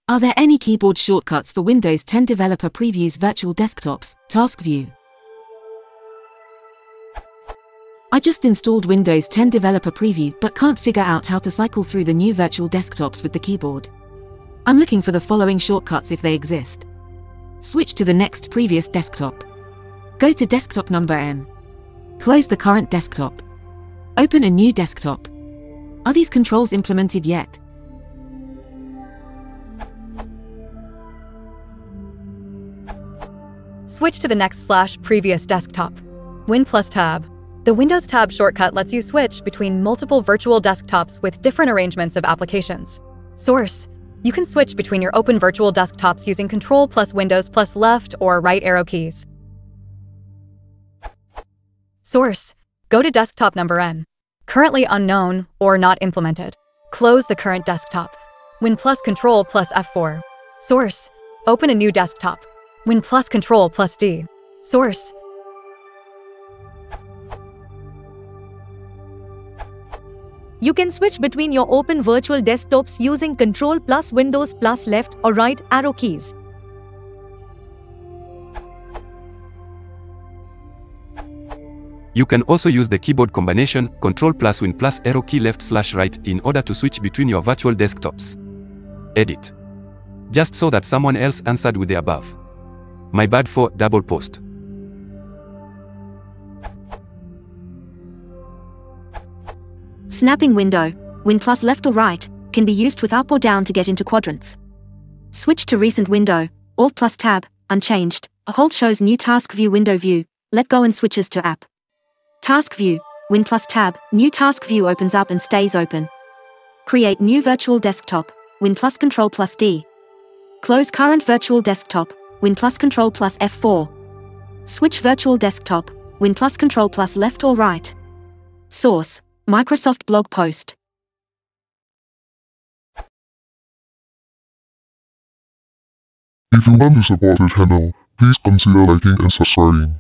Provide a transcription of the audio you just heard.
Are there any keyboard shortcuts for Windows 10 Developer Previews Virtual Desktops, Task View? I just installed Windows 10 Developer Preview but can't figure out how to cycle through the new virtual desktops with the keyboard. I'm looking for the following shortcuts if they exist. Switch to the next previous desktop. Go to desktop number N. Close the current desktop. Open a new desktop. Are these controls implemented yet? Switch to the next /previous desktop. Win plus tab. The Windows tab shortcut lets you switch between multiple virtual desktops with different arrangements of applications. Source. You can switch between your open virtual desktops using Control plus Windows plus left or right arrow keys. Source. Go to desktop number N. Currently unknown or not implemented. Close the current desktop. Win plus Control plus F4. Source. Open a new desktop. Win plus Control plus D. Source. You can switch between your open virtual desktops using Control plus Windows plus left or right arrow keys. You can also use the keyboard combination Control plus Win plus arrow key left/right in order to switch between your virtual desktops. Edit. Just so that someone else answered with the above. My bad for double post. Snapping window, Win plus left or right, can be used with up or down to get into quadrants. Switch to recent window, Alt plus tab, unchanged, a hold shows new task view window view, let go and switches to app. Task view, Win plus tab, new task view opens up and stays open. Create new virtual desktop, Win plus Control plus D. Close current virtual desktop, Win plus Control plus F4. Switch virtual desktop, Win plus Control plus left or right. Source, Microsoft blog post. If you want to support the channel, please consider liking and subscribing.